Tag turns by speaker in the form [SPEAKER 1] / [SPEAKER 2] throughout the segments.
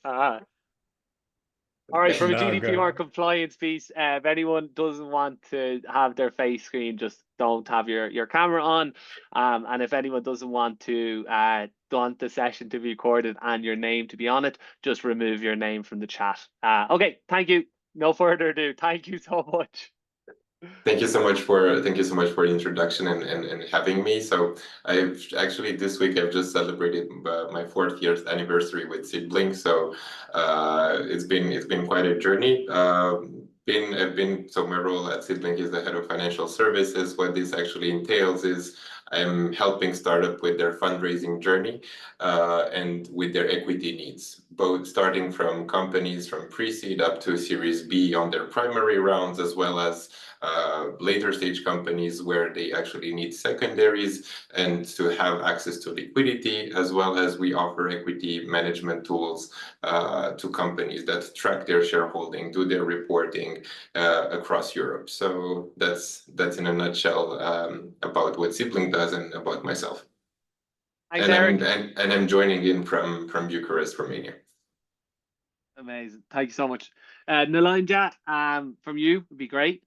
[SPEAKER 1] board. All right, from a
[SPEAKER 2] No,
[SPEAKER 1] GDPR
[SPEAKER 2] good.
[SPEAKER 1] compliance piece, if anyone doesn't want to have their face screen, just don't have your camera on. And if anyone doesn't want the session to be recorded and your name to be on it, just remove your name from the chat. Okay, thank you. No further ado. Thank you so much.
[SPEAKER 3] Thank you so much for the introduction and having me. So I've actually this week I've just celebrated my 4th year anniversary with SeedBlink. So it's been quite a journey. So my role at SeedBlink is the head of financial services. What this actually entails is I'm helping startup with their fundraising journey and with their equity needs, both starting from companies from pre-seed up to Series B on their primary rounds, as well as later stage companies where they actually need secondaries and to have access to liquidity, as well as we offer equity management tools to companies that track their shareholding, do their reporting across Europe. So that's in a nutshell about what SeedBlink does and about myself.
[SPEAKER 1] Thanks, Eric.
[SPEAKER 3] I'm joining in from Bucharest, Romania.
[SPEAKER 1] Amazing. Thank you so much. Nalanja, from you would be great.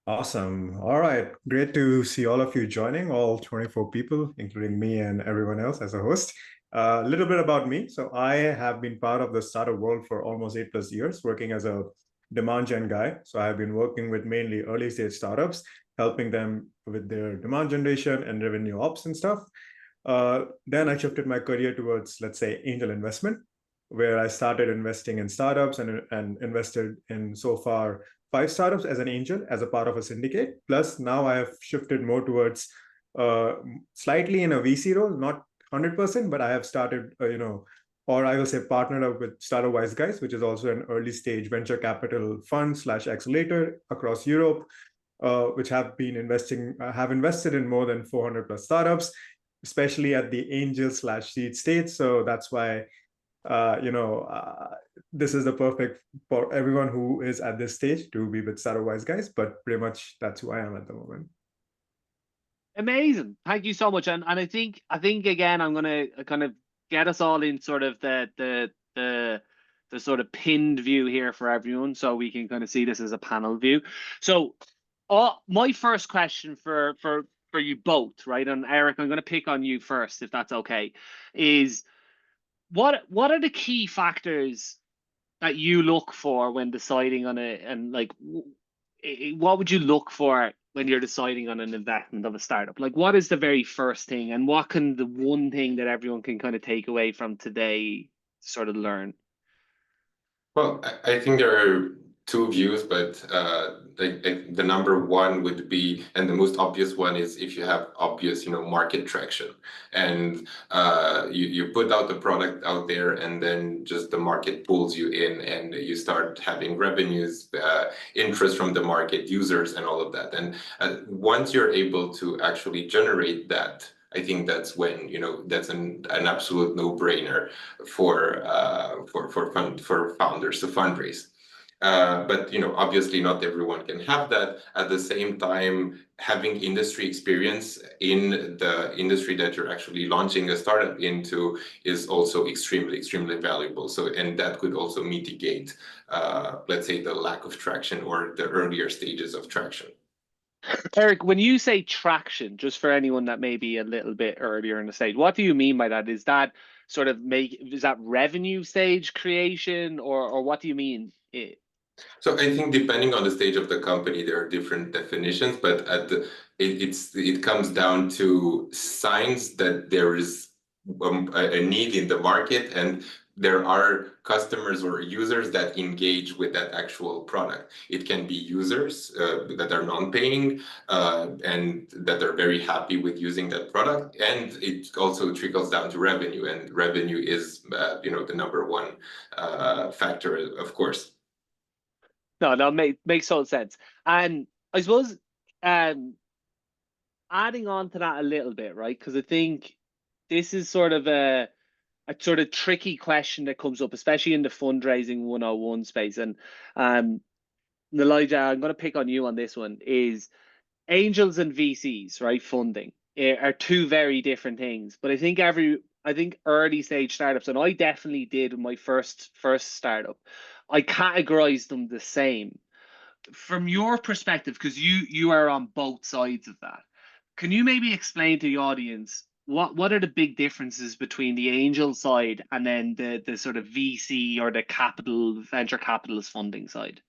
[SPEAKER 2] Awesome. All right. Great to see all of you joining, all 24 people, including me and everyone else as a host. A little bit about me. So I have been part of the startup world for almost 8+ years, working as a demand gen guy. So I've been working with mainly early stage startups, helping them with their demand generation and revenue ops and stuff. Then I shifted my career towards, let's say, angel investment, where I started investing in startups and invested in so far 5 startups as an angel, as a part of a syndicate. Plus, now I have shifted more towards slightly in a VC role, not 100%, but I have started, or I will say partnered up with Startup Wise Guys, which is also an early stage venture capital fund / accelerator across Europe, which have invested in more than 400+ startups, especially at the angel / seed stage. So that's why this is the perfect for everyone who is at this stage to be with Startup Wise Guys, but pretty much that's who I am at the moment.
[SPEAKER 1] Amazing. Thank you so much. And I think again, I'm gonna kind of get us all in sort of the sort of pinned view here for everyone, so we can kind of see this as a panel view. So my first question for you both, right? And Eric, I'm gonna pick on you first, if that's okay, is what are the key factors that you look for when deciding on what would you look for when you're deciding on an investment of a startup? Like, what is the very first thing, and what can the one thing that everyone can kind of take away from today sort of learn?
[SPEAKER 3] Well, I think there are 2 views, but the number one would be, and the most obvious one is, if you have obvious, market traction, and you put out the product out there, and then just the market pulls you in, and you start having revenues, interest from the market, users, and all of that. And once you're able to actually generate that, I think that's when that's an absolute no-brainer for founders to fundraise. But obviously not everyone can have that. At the same time, having industry experience in the industry that you're actually launching a startup into is also extremely valuable. So, and that could also mitigate, let's say, the lack of traction or the earlier stages of traction.
[SPEAKER 1] Eric, when you say traction, just for anyone that may be a little bit earlier in the stage, what do you mean by that? Is that sort of is that revenue stage creation, or what do you mean?
[SPEAKER 3] So I think depending on the stage of the company, there are different definitions, but it comes down to signs that there is a need in the market, and there are customers or users that engage with that actual product. It can be users that are non-paying and that are very happy with using that product, and it also trickles down to revenue, and revenue is the number one factor, of course.
[SPEAKER 1] No, makes total sense. And I suppose adding on to that a little bit, right? Because I think this is sort of a sort of tricky question that comes up, especially in the fundraising 101 space. And Nalija, I'm going to pick on you on this one, is angels and VCs, right? Funding are 2 very different things. But I think I think early stage startups, and I definitely did in my first startup, I categorized them the same. From your perspective, because you are on both sides of that, can you maybe explain to the audience what are the big differences between the angel side and then the sort of VC or the capital venture capitalist funding side?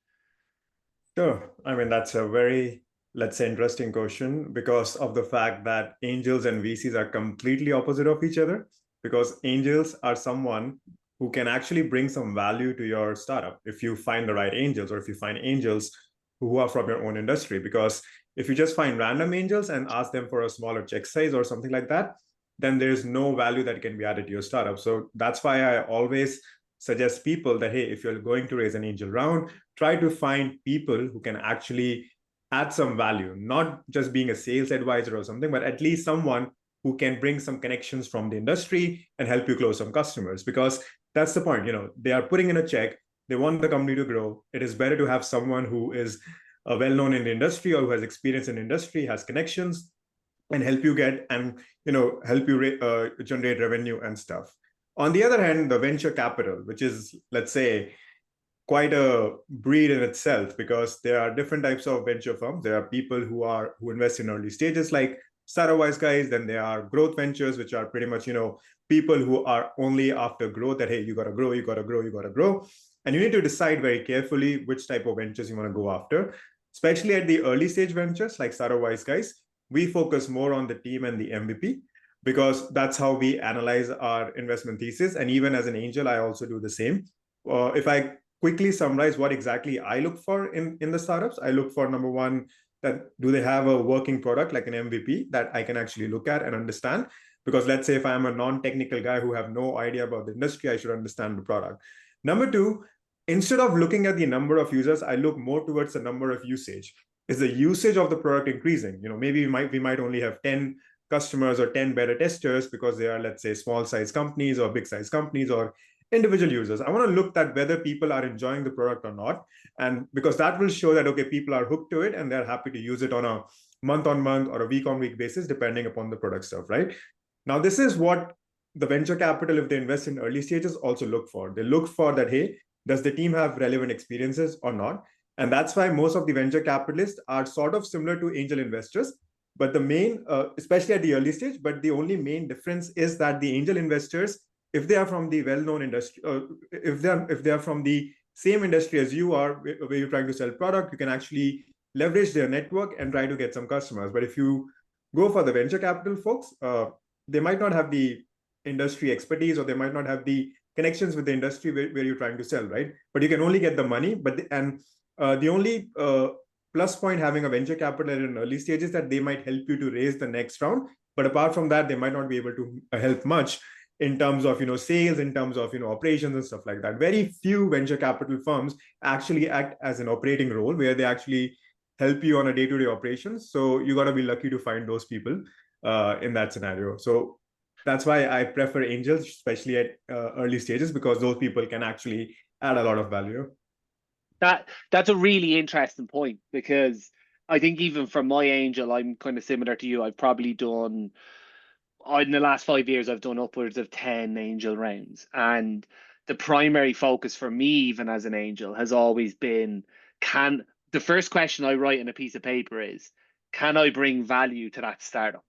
[SPEAKER 2] Sure. I mean, that's a very, let's say, interesting question because of the fact that angels and VCs are completely opposite of each other. Because angels are someone who can actually bring some value to your startup if you find the right angels, or if you find angels who are from your own industry. Because if you just find random angels and ask them for a smaller check size or something like that, then there's no value that can be added to your startup. So that's why I always suggest people that, hey, if you're going to raise an angel round, try to find people who can actually add some value, not just being a sales advisor or something, but at least someone who can bring some connections from the industry and help you close some customers. Because that's the point, they are putting in a check, they want the company to grow. It is better to have someone who is well-known in the industry or who has experience in the industry, has connections, and help you get and help you generate revenue and stuff. On the other hand, the venture capital, which is, let's say, quite a breed in itself, because there are different types of venture firms. There are people who invest in early stages, like Startup Wise Guys. Then there are growth ventures, which are pretty much people who are only after growth. That, hey, you got to grow, you got to grow, you got to grow, and you need to decide very carefully which type of ventures you want to go after. Especially at the early stage ventures like Startup Wise Guys, we focus more on the team and the MVP, because that's how we analyze our investment thesis. And even as an angel, I also do the same. If I quickly summarize what exactly I look for in the startups, I look for, number one, that do they have a working product like an MVP that I can actually look at and understand? Because let's say if I'm a non-technical guy who have no idea about the industry, I should understand the product. Number two, instead of looking at the number of users, I look more towards the number of usage. Is the usage of the product increasing? Maybe we might only have 10 customers or 10 beta testers because they are, let's say, small size companies or big size companies or individual users. I want to look at whether people are enjoying the product or not. And because that will show that, okay, people are hooked to it and they're happy to use it on a month-on-month or a week-on-week basis, depending upon the product stuff, right? Now, this is what the venture capital, if they invest in early stages, also look for. They look for that, hey, does the team have relevant experiences or not? And that's why most of the venture capitalists are sort of similar to angel investors. But the main, especially at the early stage, but the only main difference is that the angel investors, if they are from the well-known industry, if they are from the same industry as you are, where you're trying to sell product, you can actually leverage their network and try to get some customers. But if you go for the venture capital folks, they might not have the industry expertise, or they might not have the connections with the industry where you're trying to sell, right? But you can only get the money. The only plus point having a venture capital at an early stage is that they might help you to raise the next round. But apart from that, they might not be able to help much in terms of sales, in terms of operations and stuff like that. Very few venture capital firms actually act as an operating role where they actually help you on a day-to-day operations. So you got to be lucky to find those people in that scenario. So that's why I prefer angels, especially at early stages, because those people can actually add a lot of value.
[SPEAKER 1] That's a really interesting point, because I think even for my angel, I'm kind of similar to you. I've probably done, in the last 5 years, I've done upwards of 10 angel rounds. And the primary focus for me, even as an angel, has always been, the first question I write in a piece of paper is, can I bring value to that startup?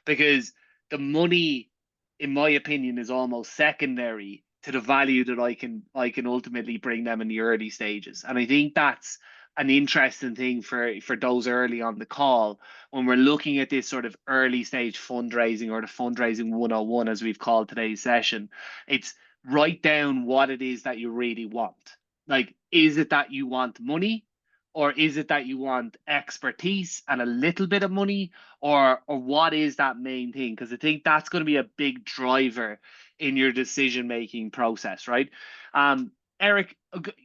[SPEAKER 1] Because the money, in my opinion, is almost secondary to the value that I can ultimately bring them in the early stages. And I think that's an interesting thing for those early on the call, when we're looking at this sort of early stage fundraising, or the fundraising 101, as we've called today's session. It's write down what it is that you really want. Like, is it that you want money? Or is it that you want expertise and a little bit of money? Or what is that main thing? Because I think that's going to be a big driver in your decision-making process, right? Eric,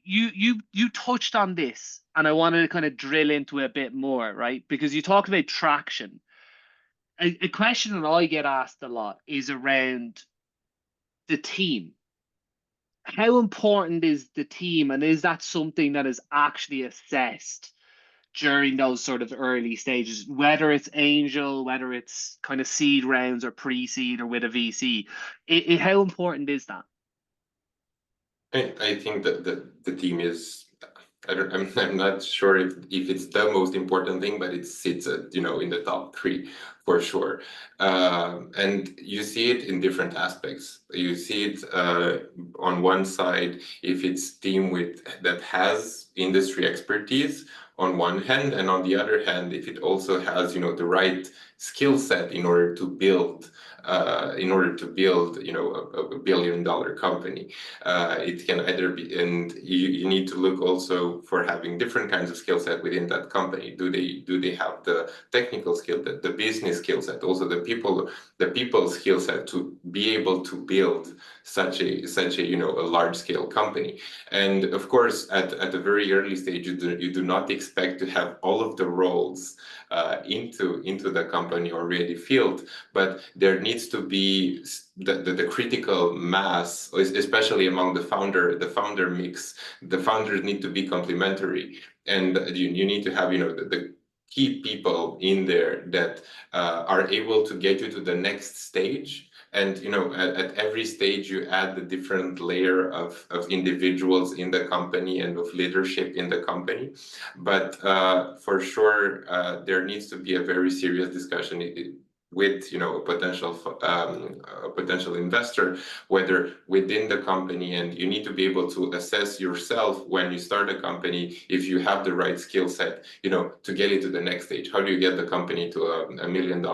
[SPEAKER 1] you touched on this, and I wanted to kind of drill into it a bit more, right? Because you talked about traction. A question that I get asked a lot is around the team. How important is the team, and is that something that is actually assessed during those sort of early stages, whether it's angel, whether it's kind of seed rounds or pre-seed or with a VC? How important is that?
[SPEAKER 3] I think that the team is, I'm not sure if it's the most important thing, but it sits at, in the top three for sure. And you see it in different aspects. You see it on one side, if it's team that has industry expertise on one hand, and on the other hand, if it also has, the right skill set in order to build a billion-dollar company. It can either be, and you need to look also for having different kinds of skill set within that company. Do they have the technical skill, the business skill set, also the people skill set to be able to build such a large scale company? And of course, at a very early stage, you do not expect to have all of the roles into the company already filled, but there needs to be the critical mass, especially among the founder mix. The founders need to be complementary, and you need to have the key people in there that are able to get you to the next stage. And at every stage you add the different layer of individuals in the company and of leadership in the company. But for sure there needs to be a very serious discussion with a potential investor, whether within the company, and you need to be able to assess yourself when you start a company if you have the right skill set to get it to the next stage. How do you get the company to $1 million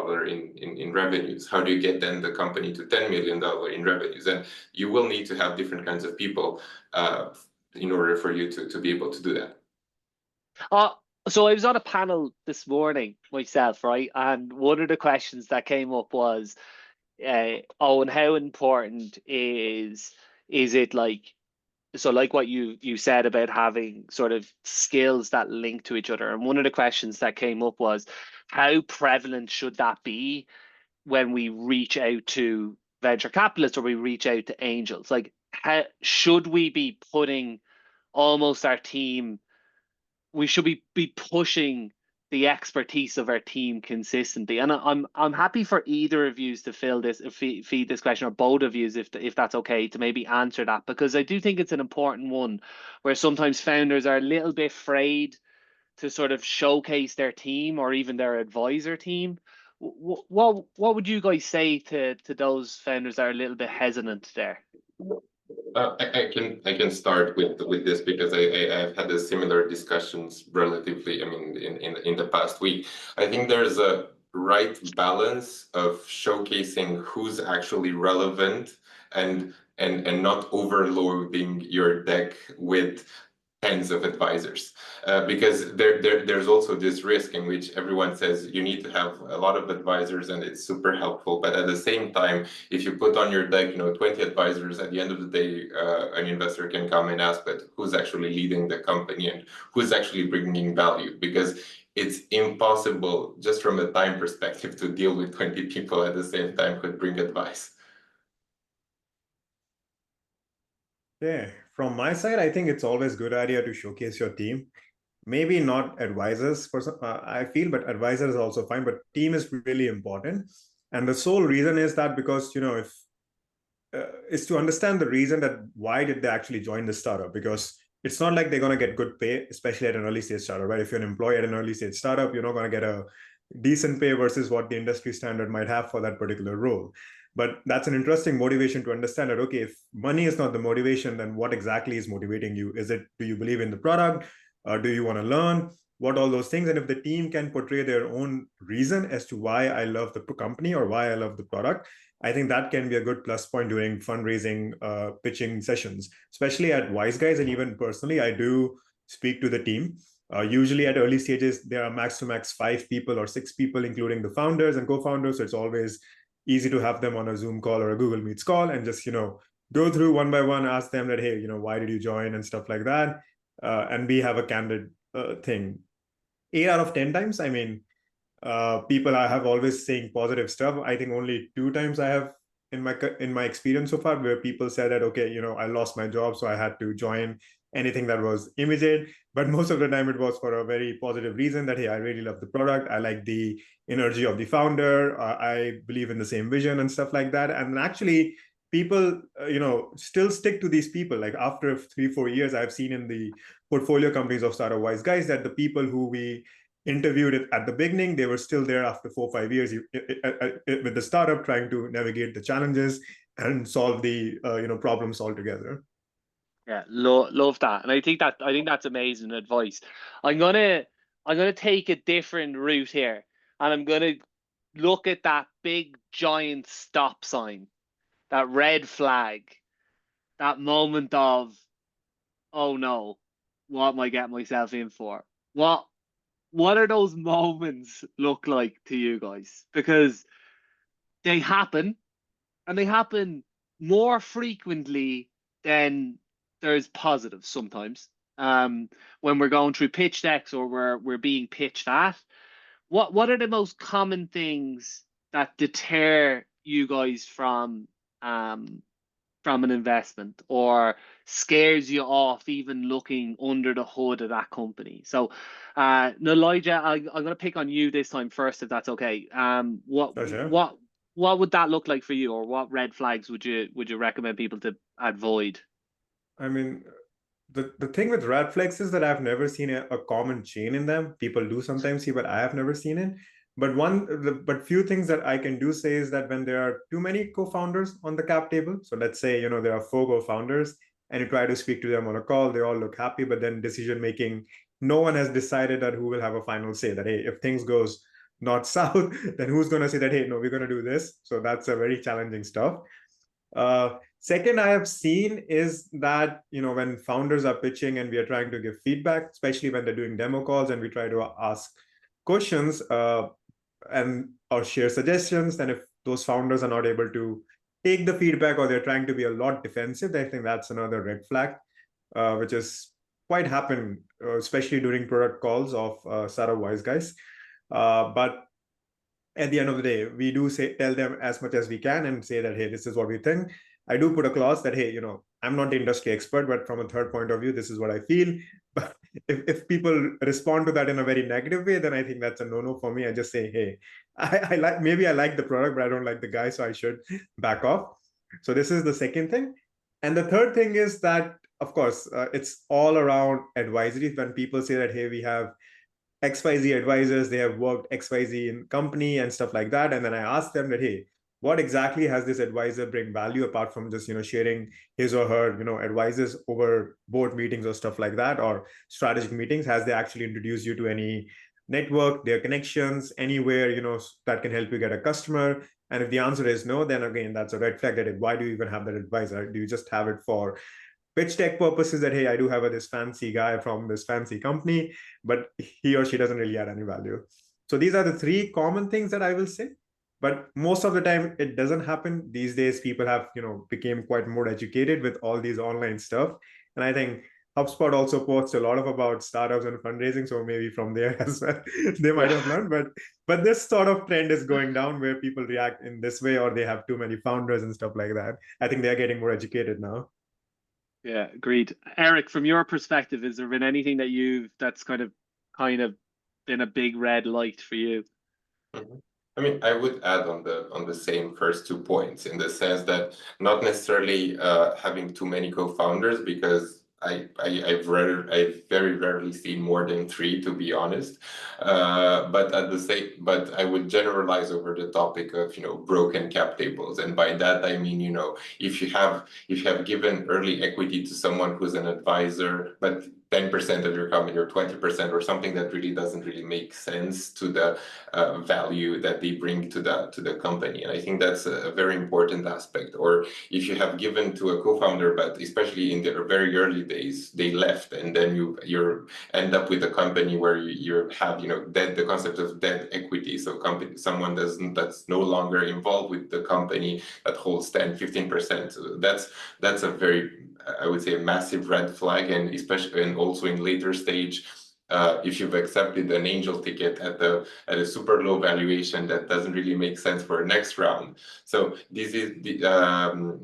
[SPEAKER 3] in revenues? How do you get then the company to $10 million in revenues? And you will need to have different kinds of people in order for you to be able to do that.
[SPEAKER 1] So I was on a panel this morning myself, right? And one of the questions that came up was, and how important is it, like what you said about having sort of skills that link to each other? And one of the questions that came up was, how prevalent should that be when we reach out to venture capitalists or we reach out to angels? Like, how should we be putting almost our team? We should be pushing the expertise of our team consistently. And I'm happy for either of you to feed this question, or both of you, if that's okay, to maybe answer that, because I do think it's an important one where sometimes founders are a little bit afraid to sort of showcase their team or even their advisor team. What would you guys say to those founders that are a little bit hesitant there?
[SPEAKER 3] I can start with this because I've had a similar discussions relatively, in the past week. I think there's a right balance of showcasing who's actually relevant and not overloading your deck with tens of advisors, because there's also this risk in which everyone says you need to have a lot of advisors and it's super helpful, but at the same time, if you put on your deck 20 advisors, at the end of the day an investor can come and ask, but who's actually leading the company and who's actually bringing value? Because it's impossible just from a time perspective to deal with 20 people at the same time who bring advice.
[SPEAKER 2] Yeah, from my side, I think it's always a good idea to showcase your team. Maybe not advisors, I feel, but advisors are also fine, but team is really important. And the sole reason is that because, if is to understand the reason that why did they actually join the startup, because it's not like they're going to get good pay, especially at an early stage startup, right? If you're an employee at an early stage startup, you're not going to get a decent pay versus what the industry standard might have for that particular role. But that's an interesting motivation to understand that, okay, if money is not the motivation, then what exactly is motivating you? Is it, do you believe in the product? Do you want to learn? What all those things? And if the team can portray their own reason as to why I love the company or why I love the product, I think that can be a good plus point during fundraising pitching sessions, especially at Wise Guys. And even personally, I do speak to the team. Usually at early stages, there are max to max 5 people or 6 people, including the founders and co-founders. So it's always easy to have them on a Zoom call or a Google Meets call and just, go through one by one, ask them that, hey, why did you join and stuff like that. And we have a candid thing. 8 out of 10 times, people I have always saying positive stuff. I think only 2 times I have in my experience so far where people said that, okay, I lost my job, so I had to join anything that was immediate. But most of the time it was for a very positive reason that, hey, I really love the product. I like the energy of the founder. I believe in the same vision and stuff like that. And actually people, still stick to these people. Like after 3-4 years, I've seen in the portfolio companies of Startup Wise Guys that the people who we interviewed at the beginning, they were still there after 4 or 5 years with the startup, trying to navigate the challenges and solve the problems altogether.
[SPEAKER 1] Yeah, love that, and I think that's amazing advice. I'm gonna take a different route here, and I'm gonna look at that big giant stop sign, that red flag, that moment of, oh no, what am I getting myself in for? What are those moments look like to you guys? Because they happen, and they happen more frequently than there's positives sometimes. When we're going through pitch decks or we're being pitched at, what are the most common things that deter you guys from an investment, or scares you off even looking under the hood of that company? So, Elijah, I'm going to pick on you this time first, if that's okay.
[SPEAKER 2] Sure.
[SPEAKER 1] What would that look like for you, or what red flags would you recommend people to avoid?
[SPEAKER 2] I mean, the thing with red flags is that I've never seen a common chain in them. People do sometimes see, but I have never seen it. But few things that I can do say is that when there are too many co-founders on the cap table, so let's say there are 4 co-founders, and you try to speak to them on a call, they all look happy, but then decision making, no one has decided that who will have a final say. That, hey, if things goes not south, then who's going to say that, hey, no, we're going to do this? So that's a very challenging stuff. Second, I have seen is that, when founders are pitching and we are trying to give feedback, especially when they're doing demo calls and we try to ask questions and or share suggestions, then if those founders are not able to take the feedback, or they're trying to be a lot defensive, I think that's another red flag, which is quite happen, especially during product calls of Startup Wise Guys. But at the end of the day, we do tell them as much as we can and say that, hey, this is what we think. I do put a clause that, hey, I'm not the industry expert, but from a third point of view, this is what I feel. But if people respond to that in a very negative way, then I think that's a no-no for me. I just say, hey, I like the product, but I don't like the guy, so I should back off. So this is the second thing. And the third thing is that, of course, it's all around advisory. When people say that, hey, we have XYZ advisors, they have worked XYZ in company and stuff like that. And then I asked them that, hey, what exactly has this advisor bring value apart from just, sharing his or her, advices over board meetings or stuff like that, or strategic meetings? Has they actually introduced you to any network, their connections, anywhere, that can help you get a customer? And if the answer is no, then again, that's a red flag. That why do you even have that advisor? Do you just have it for pitch deck purposes that, hey, I do have this fancy guy from this fancy company, but he or she doesn't really add any value? So these are the 3 common things that I will say. But most of the time it doesn't happen. These days people have became quite more educated with all these online stuff, and I think HubSpot also posts a lot about startups and fundraising, so maybe from there as well they might have learned. But this sort of trend is going down, where people react in this way, or they have too many founders and stuff like that. I think they're getting more educated now.
[SPEAKER 1] Yeah, agreed. Eric, from your perspective, has there been anything that's kind of been a big red light for you?
[SPEAKER 3] I mean, I would add on the same first 2 points, in the sense that not necessarily having too many co-founders, because I've very rarely seen more than 3, to be honest. But I would generalize over the topic of broken cap tables, and by that I mean if you have given early equity to someone who's an advisor, but 10% of your company or 20% or something that really doesn't really make sense to the value that they bring to the company. And I think that's a very important aspect. Or if you have given to a co-founder, but especially in the very early days, they left, and then you end up with a company where you have the concept of dead equity. So someone that's no longer involved with the company, that holds 10-15%. So that's a very, I would say, a massive red flag, and especially, and also in later stage, if you've accepted an angel ticket at a super low valuation that doesn't really make sense for a next round. So this is the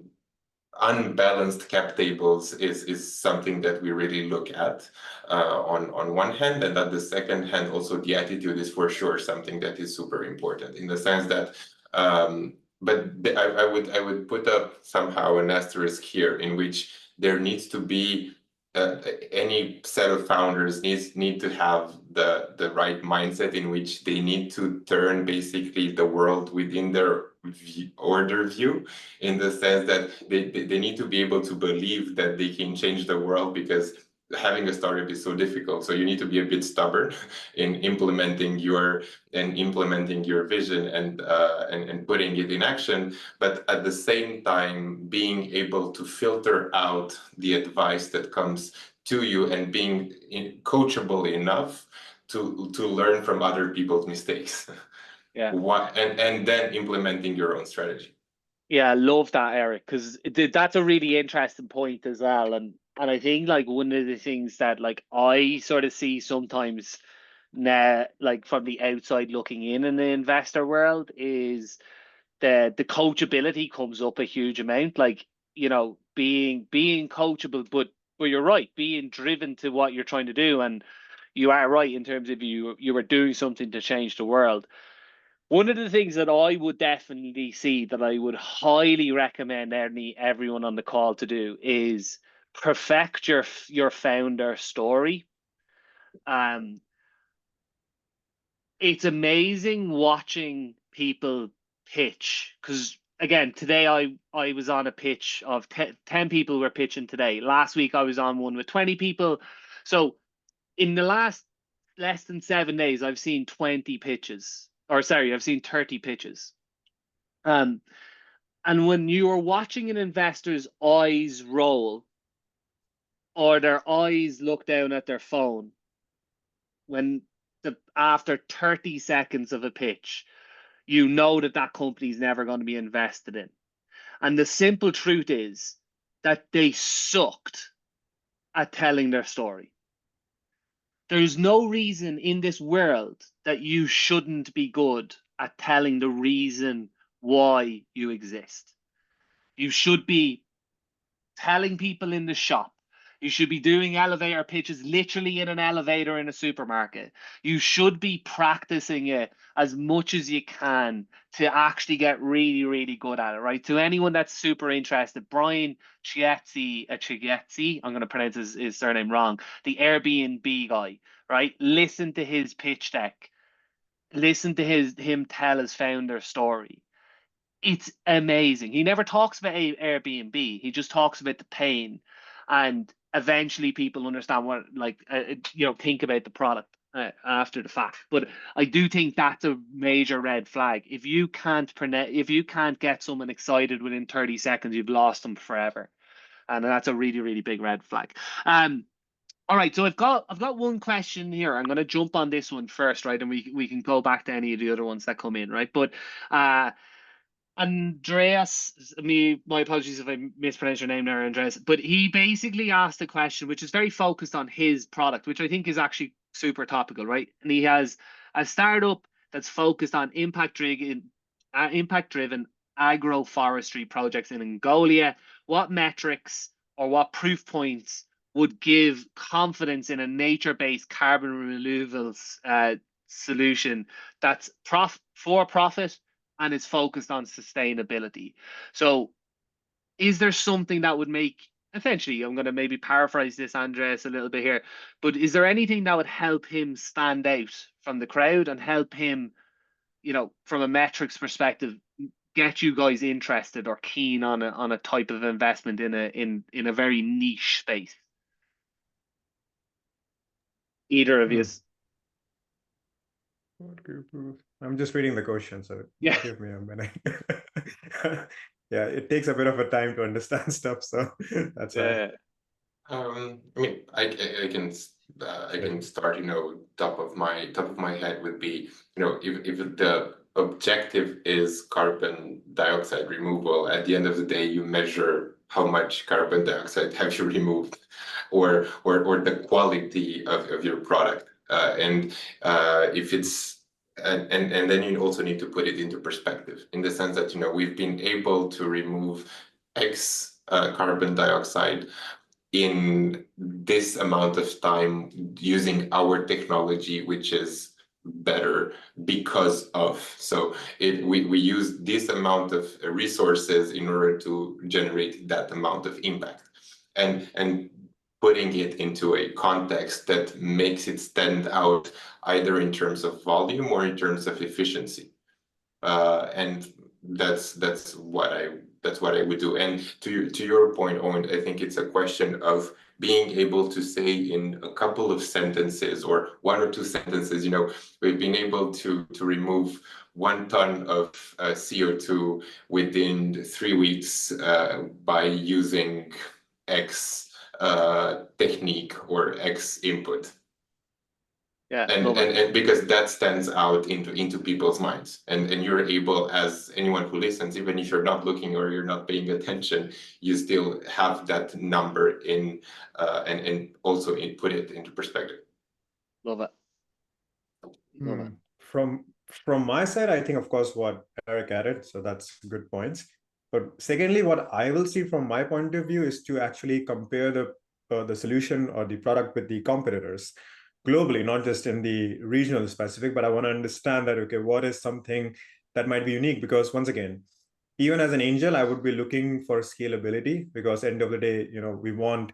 [SPEAKER 3] unbalanced cap tables is something that we really look at on one hand, and on the second hand, also the attitude is for sure something that is super important in the sense that. But I would put up somehow an asterisk here in which there needs to be any set of founders need to have the right mindset in which they need to turn basically the world within their order view, in the sense that they need to be able to believe that they can change the world, because having a startup is so difficult. So you need to be a bit stubborn in implementing your vision and putting it in action, but at the same time being able to filter out the advice that comes to you and being coachable enough to learn from other people's mistakes.
[SPEAKER 1] Yeah.
[SPEAKER 3] And then implementing your own strategy.
[SPEAKER 1] Yeah, I love that, Eric, because that's a really interesting point as well. And I think like one of the things that like I sort of see sometimes now, like from the outside looking in the investor world, is the coachability comes up a huge amount. Like, you know, being coachable, but you're right, being driven to what you're trying to do. And you are right in terms of you were doing something to change the world. One of the things that I would definitely see that I would highly recommend everyone on the call to do is perfect your founder story. It's amazing watching people pitch, because again, today I was on a pitch of 10 people were pitching today. Last week I was on one with 20 people. So in the last less than 7 days, I've seen 20 pitches. Or sorry, I've seen 30 pitches. And when you are watching an investor's eyes roll, or their eyes look down at their phone, after 30 seconds of a pitch, you know that company is never going to be invested in. And the simple truth is that they sucked at telling their story. There's no reason in this world that you shouldn't be good at telling the reason why you exist. You should be telling people in the shop. You should be doing elevator pitches literally in an elevator in a supermarket. You should be practicing it as much as you can to actually get really, really good at it, right? To anyone that's super interested, Brian Chietzi, I'm going to pronounce his surname wrong, the Airbnb guy, right? Listen to his pitch deck. Listen to him tell his founder story. It's amazing. He never talks about Airbnb. He just talks about the pain, and eventually people understand what, like, think about the product after the fact. But I do think that's a major red flag. If you can't get someone excited within 30 seconds, you've lost them forever, and that's a really, really big red flag. All right, so I've got one question here. I'm going to jump on this one first, right, and we can go back to any of the other ones that come in, right? But Andreas, my apologies if I mispronounced your name there, Andreas, but he basically asked a question which is very focused on his product, which I think is actually super topical, right? And he has a startup that's focused on impact-driven agroforestry projects in Mongolia. What metrics or what proof points would give confidence in a nature-based carbon removal solution that's for profit and is focused on sustainability? So is there something that would make, essentially, I'm going to maybe paraphrase this, Andres, a little bit here, but is there anything that would help him stand out from the crowd and help him, from a metrics perspective, get you guys interested or keen on a type of investment in a very niche space? Either of you.
[SPEAKER 2] I'm just reading the question, so
[SPEAKER 1] yeah,
[SPEAKER 2] give me a minute. Yeah, it takes a bit of a time to understand stuff, so that's why.
[SPEAKER 3] I mean, I can start. Top of my head would be, if the objective is carbon dioxide removal, at the end of the day, you measure how much carbon dioxide have you removed, or the quality of your product. If it's and then you also need to put it into perspective in the sense that we've been able to remove X carbon dioxide in this amount of time using our technology, which is better because of. So we use this amount of resources in order to generate that amount of impact, and putting it into a context that makes it stand out either in terms of volume or in terms of efficiency. And that's what I would do. And to your point, Owen, I think it's a question of being able to say in a couple of sentences or one or two sentences, we've been able to remove 1 ton of CO2 within 3 weeks by using X technique or X input.
[SPEAKER 1] Yeah,
[SPEAKER 3] and because that stands out into people's minds, and you're able, as anyone who listens, even if you're not looking or you're not paying attention, you still have that number in and also put it into perspective.
[SPEAKER 1] love it. Love it.
[SPEAKER 2] From my side, I think, of course, what Eric added, so that's good points. But secondly, what I will see from my point of view is to actually compare the solution or the product with the competitors globally, not just in the regional specific, but I want to understand that, okay, what is something that might be unique? Because once again, even as an angel, I would be looking for scalability, because end of the day, we want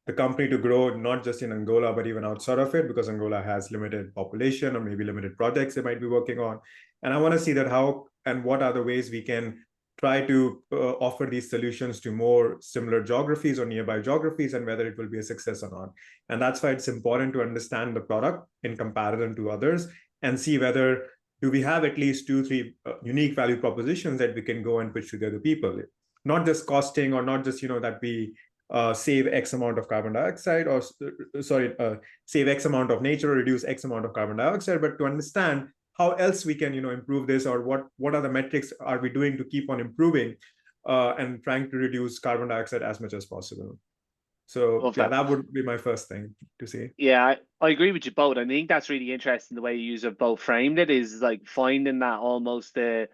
[SPEAKER 2] the company to grow not just in Angola, but even outside of it, because Angola has limited population or maybe limited projects they might be working on. And I want to see that how and what are the ways we can try to offer these solutions to more similar geographies or nearby geographies, and whether it will be a success or not. And that's why it's important to understand the product in comparison to others and see whether do we have at least 2-3 unique value propositions that we can go and pitch to the other people. Not just costing, or not just, that we save X amount of carbon dioxide, or save X amount of nature, or reduce X amount of carbon dioxide, but to understand how else we can, improve this, or what are the metrics are we doing to keep on improving and trying to reduce carbon dioxide as much as possible. So that would be my first thing to see.
[SPEAKER 1] Yeah, I agree with you both. I think that's really interesting, the way you have both framed it, is like finding that almost the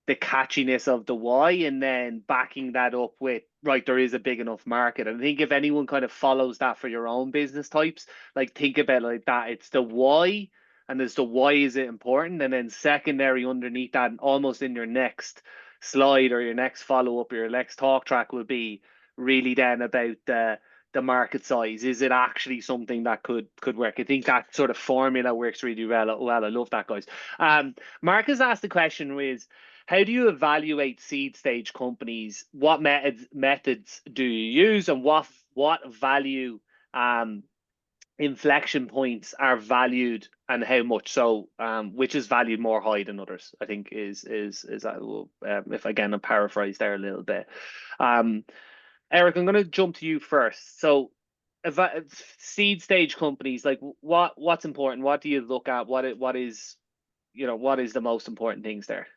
[SPEAKER 1] catchiness of the why, and then backing that up with, right, there is a big enough market. And I think if anyone kind of follows that for your own business types, like think about it like that, it's the why, and there's the why is it important, and then secondary underneath that, and almost in your next slide or your next follow-up or your next talk track will be really then about the market size. Is it actually something that could work? I think that sort of formula works really well. I love that, guys. Marcus asked the question was, how do you evaluate seed stage companies? What methods do you use, and what value inflection points are valued, and how much? So which is valued more high than others, I think is that, if again I paraphrase there a little bit. Eric, I'm going to jump to you first. So if seed stage companies, like what's important? What do you look at? What is the most important things there?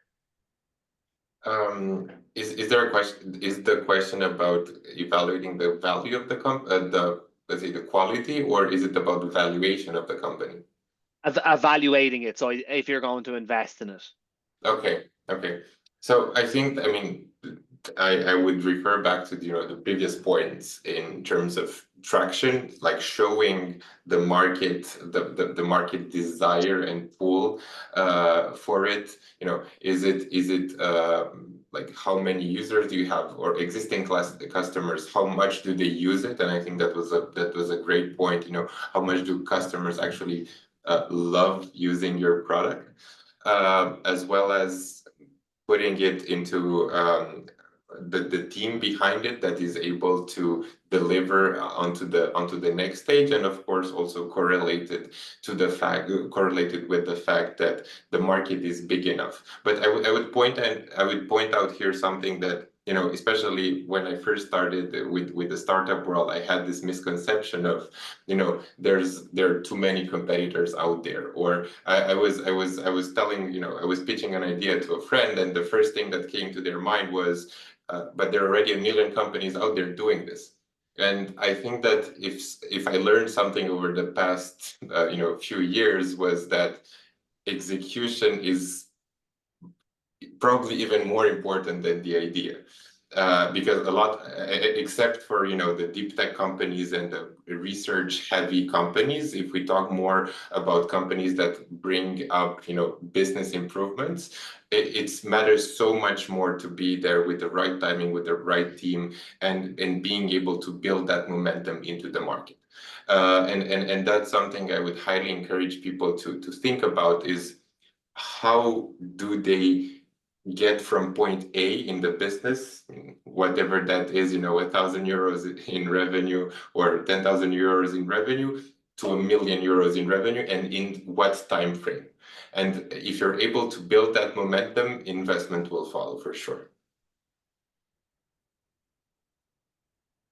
[SPEAKER 3] Is there a question? Is the question about evaluating the value of the let's say the quality, or is it about the valuation of the company?
[SPEAKER 1] Evaluating it. So if you're going to invest in it.
[SPEAKER 3] Okay. So I think, I would refer back to the previous points in terms of traction, like showing the market, the market desire and pull for it. Is it like how many users do you have, or existing customers, how much do they use it? And I think that was a great point. How much do customers actually love using your product, as well as putting it into the team behind it that is able to deliver onto the next stage, and of course also correlated with the fact that the market is big enough. But I would point out here something that, especially when I first started with the startup world, I had this misconception of, there are too many competitors out there. Or I was telling, I was pitching an idea to a friend, and the first thing that came to their mind was, but there are already 1 million companies out there doing this. And I think that if I learned something over the past few years, was that execution is probably even more important than the idea. Because a lot, except for the deep tech companies and the research heavy companies, if we talk more about companies that bring up business improvements, it matters so much more to be there with the right timing, with the right team, and being able to build that momentum into the market. And that's something I would highly encourage people to think about, is how do they get from point A in the business, whatever that is, 1,000 euros in revenue or 10,000 euros in revenue, to 1 million euros in revenue, and in what time frame. And if you're able to build that momentum, investment will follow for sure.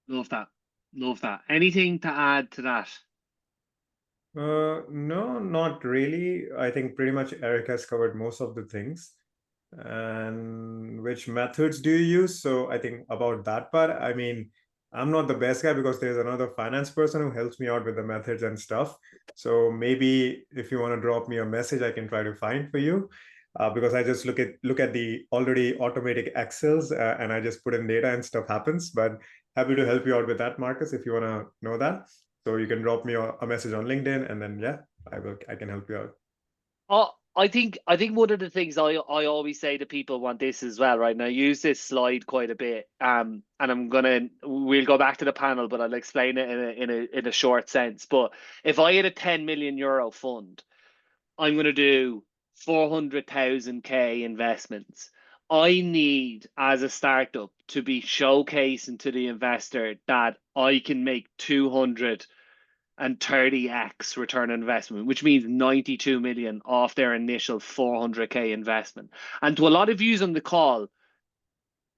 [SPEAKER 1] Love that. Love that. Anything to add to that?
[SPEAKER 2] No, not really. I think pretty much Eric has covered most of the things. And which methods do you use? So I think about that part, I mean, I'm not the best guy because there's another finance person who helps me out with the methods and stuff. So maybe if you want to drop me a message, I can try to find for you. Because I just look at the already automatic Excels and I just put in data and stuff happens. But happy to help you out with that, Marcus, if you want to know that. So you can drop me a message on LinkedIn, and then yeah, I can help you out.
[SPEAKER 1] I think one of the things I always say to people want this as well, right? And I use this slide quite a bit. And we'll go back to the panel, but I'll explain it in a short sense. But if I had a 10 million euro fund, I'm gonna do 400,000 K investments. I need, as a startup, to be showcasing to the investor that I can make 230x return on investment, which means 92 million off their initial 400K investment. And to a lot of yous on the call,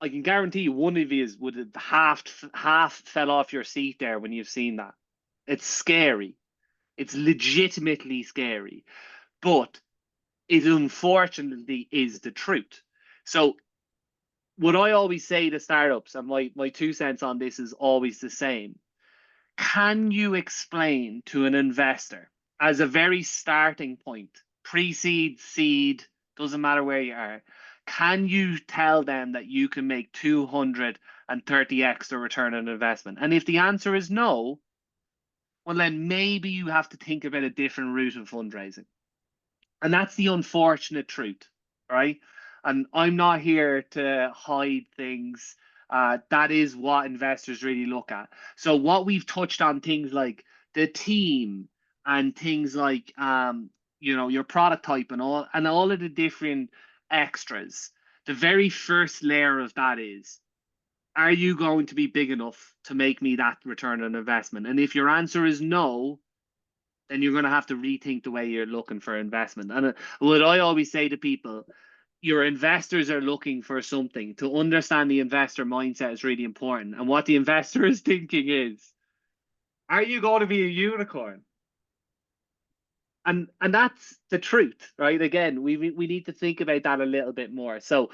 [SPEAKER 1] I can guarantee you one of you would have half fell off your seat there when you've seen that. It's scary. It's legitimately scary. But it unfortunately is the truth. So what I always say to startups, and my 2 cents on this is always the same. Can you explain to an investor, as a very starting point, pre-seed, seed, doesn't matter where you are, can you tell them that you can make 230x the return on investment? And if the answer is no, well, then maybe you have to think about a different route of fundraising. And that's the unfortunate truth, right? And I'm not here to hide things. That is what investors really look at. So what we've touched on, things like the team and things like your product type and all of the different extras. The very first layer of that is, are you going to be big enough to make me that return on investment? And if your answer is no, then you're going to have to rethink the way you're looking for investment. And what I always say to people, your investors are looking for something. To understand the investor mindset is really important. And what the investor is thinking is, are you going to be a unicorn? And that's the truth, right? Again, we need to think about that a little bit more. So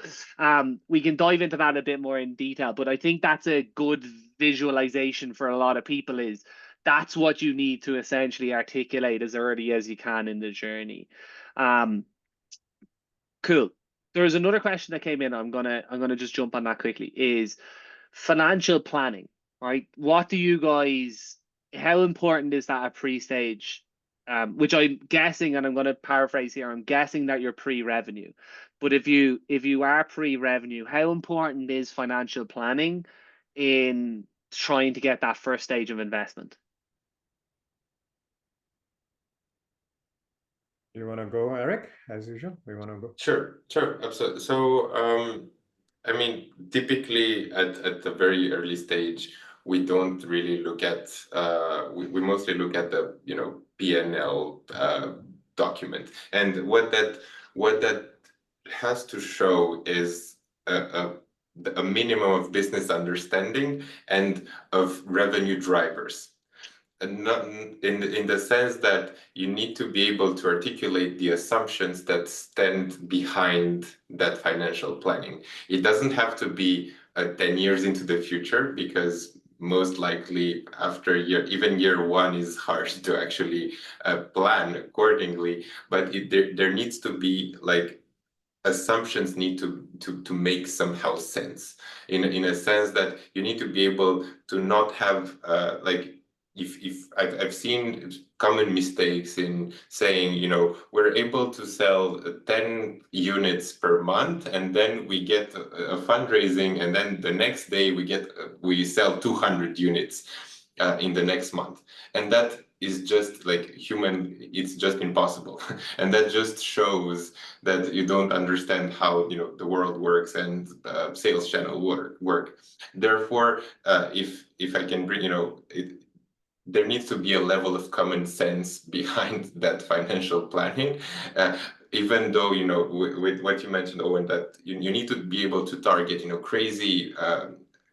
[SPEAKER 1] we can dive into that a bit more in detail, but I think that's a good visualization for a lot of people, is that's what you need to essentially articulate as early as you can in the journey. Cool. There's another question that came in. I'm gonna just jump on that quickly. Is financial planning, right? What do you guys? How important is that at pre-stage? Which I'm guessing, and I'm going to paraphrase here, I'm guessing that you're pre-revenue. But if you are pre-revenue, how important is financial planning in trying to get that first stage of investment?
[SPEAKER 2] You want to go, Eric, as usual? We want to go.
[SPEAKER 3] Sure, absolutely. So, I mean, typically at the very early stage, we don't really look at. We mostly look at the P&L document, and what that has to show is a minimum of business understanding and of revenue drivers. And not in the sense that you need to be able to articulate the assumptions that stand behind that financial planning. It doesn't have to be 10 years into the future, because most likely after even year one is hard to actually plan accordingly. But there needs to be like assumptions need to make somehow sense in a sense that you need to be able to not have like if I've seen common mistakes in saying, you know, we're able to sell 10 units per month, and then we get a fundraising, and then the next day we sell 200 units in the next month, and that is just like human, it's just impossible. And that just shows that you don't understand how, you know, the world works and sales channel work. Therefore, if I can bring, you know, there needs to be a level of common sense behind that financial planning. Even though, you know, with what you mentioned, Owen, that you need to be able to target, you know, crazy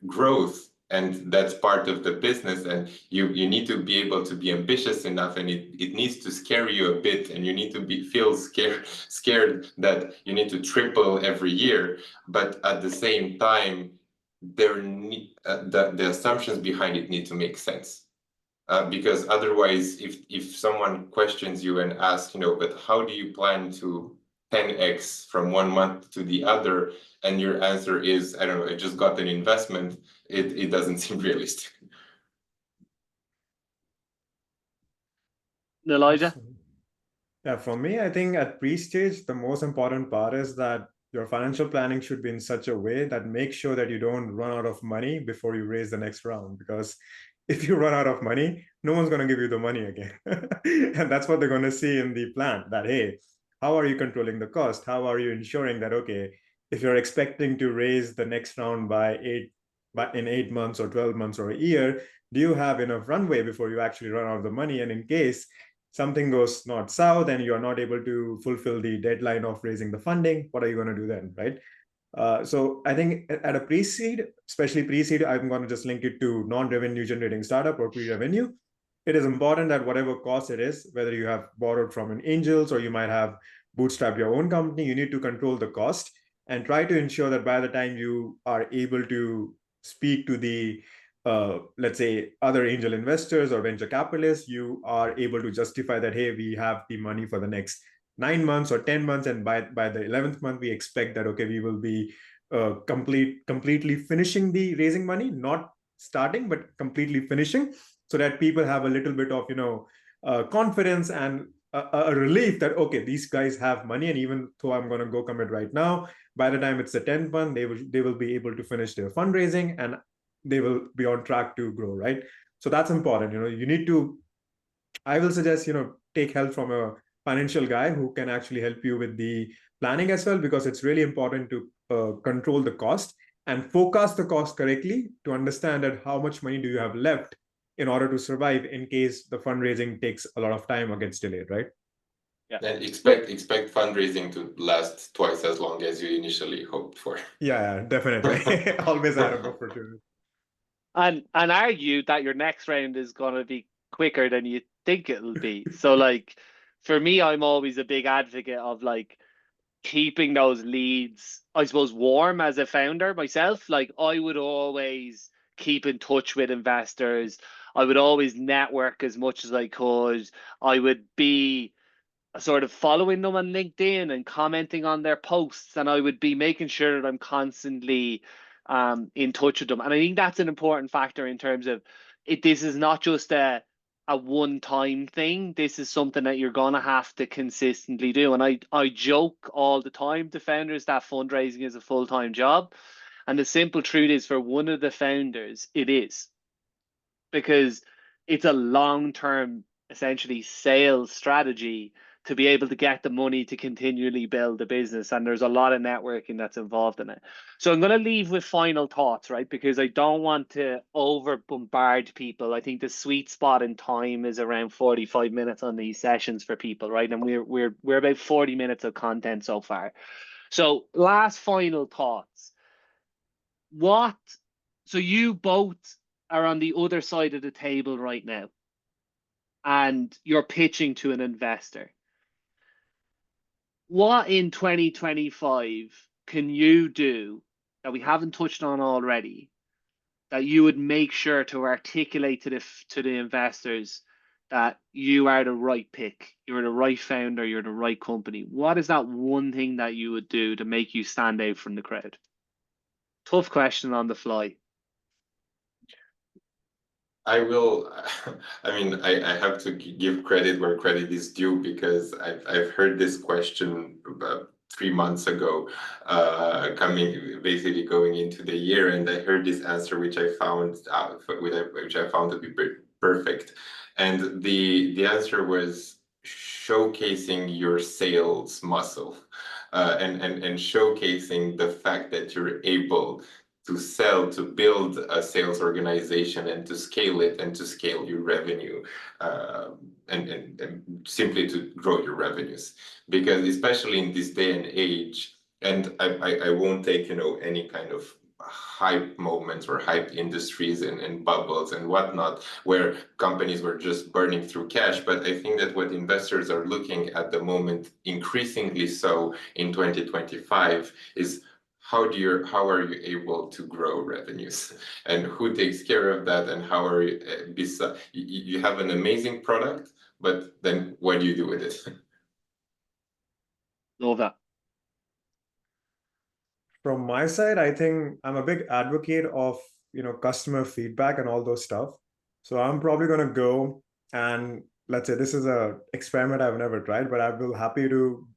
[SPEAKER 3] growth, and that's part of the business, and you need to be able to be ambitious enough, and it needs to scare you a bit, and you need to feel scared that you need to triple every year. But at the same time, the assumptions behind it need to make sense. Because otherwise, if someone questions you and asks, you know, but how do you plan to 10x from one month to the other, and your answer is, I don't know, I just got an investment, it doesn't seem realistic.
[SPEAKER 1] Elijah?
[SPEAKER 2] Yeah, for me, I think at pre-stage, the most important part is that your financial planning should be in such a way that makes sure that you don't run out of money before you raise the next round. Because if you run out of money, no one's going to give you the money again. And that's what they're going to see in the plan, that, hey, how are you controlling the cost? How are you ensuring that, okay, if you're expecting to raise the next round in 8 months or 12 months or a year, do you have enough runway before you actually run out of the money? And in case something goes north south and you're not able to fulfill the deadline of raising the funding, what are you going to do then, right? So I think at a pre-seed, especially pre-seed, I'm going to just link it to non-revenue generating startup or pre-revenue. It is important that whatever cost it is, whether you have borrowed from an angels or you might have bootstrapped your own company, you need to control the cost and try to ensure that by the time you are able to speak to the let's say other angel investors or venture capitalists, you are able to justify that, hey, we have the money for the next 9 months or 10 months, and by the 11th month we expect that, okay, we will be completely finishing the raising money, not starting but completely finishing, so that people have a little bit of, you know, confidence and a relief that, okay, these guys have money, and even though I'm going to go commit right now, by the time it's the 10th month, they will be able to finish their fundraising and they will be on track to grow, right? So that's important. You know, you need to, I will suggest, you know, take help from a financial guy who can actually help you with the planning as well, because it's really important to control the cost and forecast the cost correctly to understand that how much money do you have left in order to survive in case the fundraising takes a lot of time or gets delayed, right?
[SPEAKER 3] Yeah. And expect fundraising to last twice as long as you initially hoped for.
[SPEAKER 2] Yeah, definitely. Always add a buffer to it.
[SPEAKER 1] And argue that your next round is going to be quicker than you think it'll be. So like for me, I'm always a big advocate of like keeping those leads, I suppose, warm as a founder myself. Like I would always keep in touch with investors. I would always network as much as I could. I would be sort of following them on LinkedIn and commenting on their posts, and I would be making sure that I'm constantly in touch with them. And I think that's an important factor in terms of it. This is not just a one-time thing. This is something that you're gonna have to consistently do. And I joke all the time to founders that fundraising is a full-time job. And the simple truth is, for one of the founders, it is, because it's a long-term, essentially, sales strategy to be able to get the money to continually build the business. And there's a lot of networking that's involved in it. So I'm going to leave with final thoughts, right? Because I don't want to over bombard people. I think the sweet spot in time is around 45 minutes on these sessions for people, right? And we're about 40 minutes of content so far. So last final thoughts. So you both are on the other side of the table right now, and you're pitching to an investor. What in 2025 can you do that we haven't touched on already that you would make sure to articulate to the investors that you are the right pick, you're the right founder, you're the right company? What is that one thing that you would do to make you stand out from the crowd? Tough question on the fly.
[SPEAKER 3] I will, I mean, I have to give credit where credit is due, because I've heard this question about 3 months ago, basically going into the year, and I heard this answer, which I found to be perfect. And the answer was showcasing your sales muscle, and showcasing the fact that you're able to sell, to build a sales organization, and to scale it, and to scale your revenue, and simply to grow your revenues. Because especially in this day and age, and I won't take, any kind of hype moments or hype industries and bubbles and whatnot, where companies were just burning through cash. But I think that what investors are looking at the moment, increasingly so in 2025, is how are you able to grow revenues, and who takes care of that, and how are you, you have an amazing product, but then what do you do with it?
[SPEAKER 1] Love that.
[SPEAKER 2] From my side, I think I'm a big advocate of, customer feedback and all those stuff. So I'm probably going to go and, let's say this is a experiment I've never tried, but I'd be happy to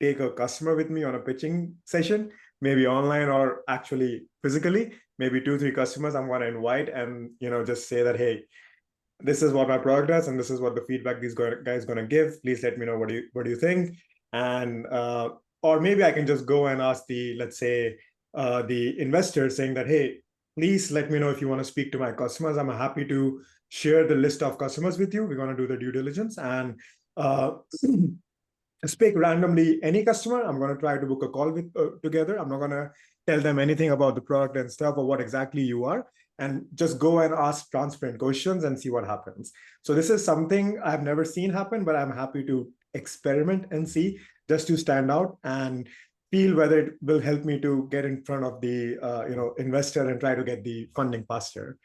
[SPEAKER 2] take a customer with me on a pitching session, maybe online or actually physically, maybe 2-3 customers I'm going to invite, and, just say that, hey, this is what my product does, and this is what the feedback these guys going to give. Please let me know what do you think. And or maybe I can just go and ask let's say the investor, saying that, hey, please let me know if you want to speak to my customers. I'm happy to share the list of customers with you. We're going to do the due diligence and speak randomly any customer. I'm going to try to book a call with together. I'm not going to tell them anything about the product and stuff or what exactly you are, and just go and ask transparent questions and see what happens. So this is something I've never seen happen, but I'm happy to experiment and see, just to stand out and feel whether it will help me to get in front of the investor and try to get the funding faster.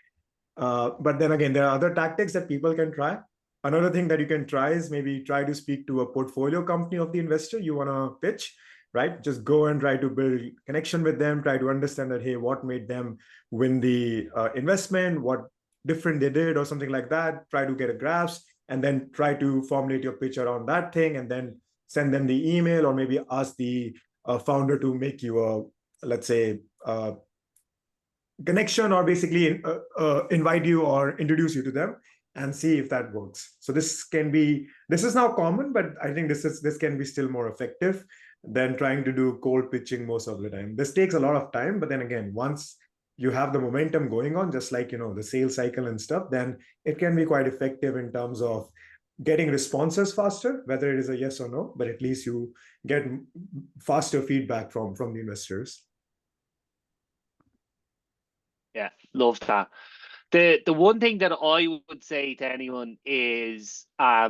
[SPEAKER 2] But then again, there are other tactics that people can try. Another thing that you can try is maybe try to speak to a portfolio company of the investor you want to pitch, right? Just go and try to build connection with them, try to understand that, hey, what made them win the investment, what different they did or something like that. Try to get a grasp, and then try to formulate your pitch around that thing, and then send them the email, or maybe ask the founder to make you a, let's say, connection, or basically invite you or introduce you to them, and see if that works. So this is now common, but I think this can be still more effective than trying to do cold pitching most of the time. This takes a lot of time, but then again, once you have the momentum going on, just like, the sales cycle and stuff, then it can be quite effective in terms of getting responses faster, whether it is a yes or no, but at least you get faster feedback from the investors.
[SPEAKER 1] Yeah, love that. The one thing that I would say to anyone is a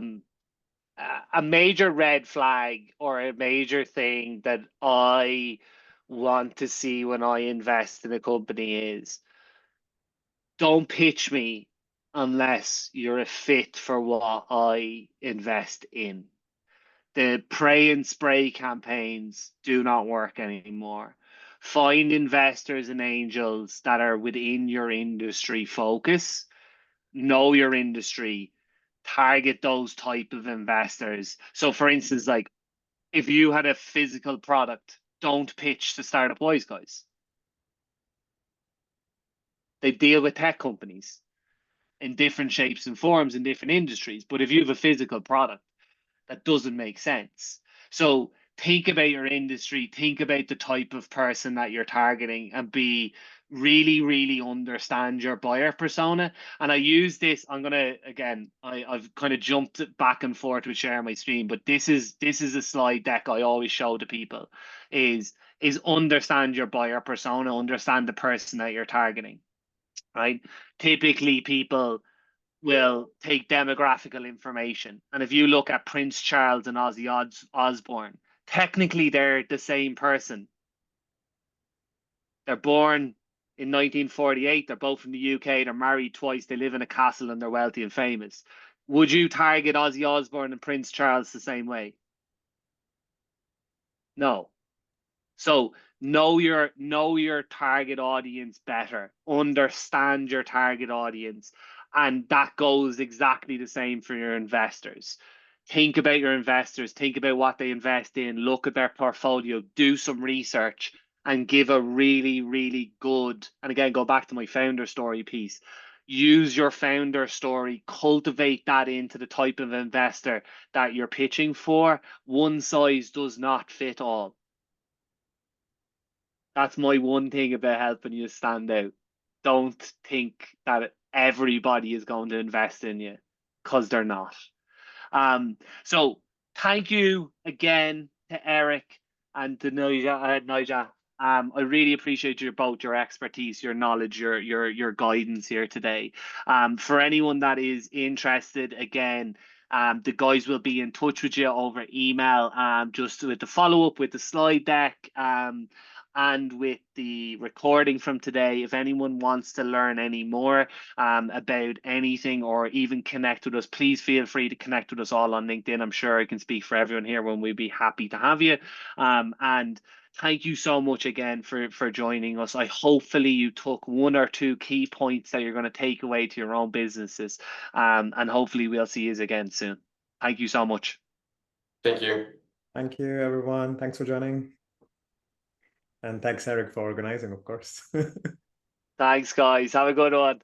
[SPEAKER 1] major red flag, or a major thing that I want to see when I invest in a company is, don't pitch me unless you're a fit for what I invest in. The pray and spray campaigns do not work anymore. Find investors and angels that are within your industry focus, know your industry, target those type of investors. So for instance, like, if you had a physical product, don't pitch to Startup Wise Guys. They deal with tech companies in different shapes and forms in different industries. But if you have a physical product, that doesn't make sense. So think about your industry, think about the type of person that you're targeting, and really understand your buyer persona. And I use this, I've kind of jumped back and forth with sharing my screen, but this is a slide deck I always show to people, is understand your buyer persona, understand the person that you're targeting, right? Typically people will take demographical information. And if you look at Prince Charles and Ozzy Osbourne, technically they're the same person. They're born in 1948. They're both from the UK. They're married twice. They live in a castle and they're wealthy and famous. Would you target Ozzy Osbourne and Prince Charles the same way? No. So know your target audience better. Understand your target audience. And that goes exactly the same for your investors. Think about your investors, think about what they invest in, look at their portfolio, do some research, and give a really, really good, and again, go back to my founder story piece. Use your founder story, cultivate that into the type of investor that you're pitching for. One size does not fit all. That's my one thing about helping you stand out. Don't think that everybody is going to invest in you, because they're not. So thank you again to Eric and to Naija. I really appreciate your expertise, your knowledge, your guidance here today. For anyone that is interested, again, the guys will be in touch with you over email, just with the follow up with the slide deck, and with the recording from today. If anyone wants to learn any more about anything or even connect with us, please feel free to connect with us all on LinkedIn. I'm sure I can speak for everyone here when we'd be happy to have you. And thank you so much again for joining us. Hopefully you took one or two key points that you're going to take away to your own businesses. And hopefully we'll see you again soon. Thank you so much.
[SPEAKER 3] Thank you.
[SPEAKER 2] Thank you, everyone. Thanks for joining. And thanks, Eric, for organizing, of course.
[SPEAKER 1] Thanks, guys. Have a good one.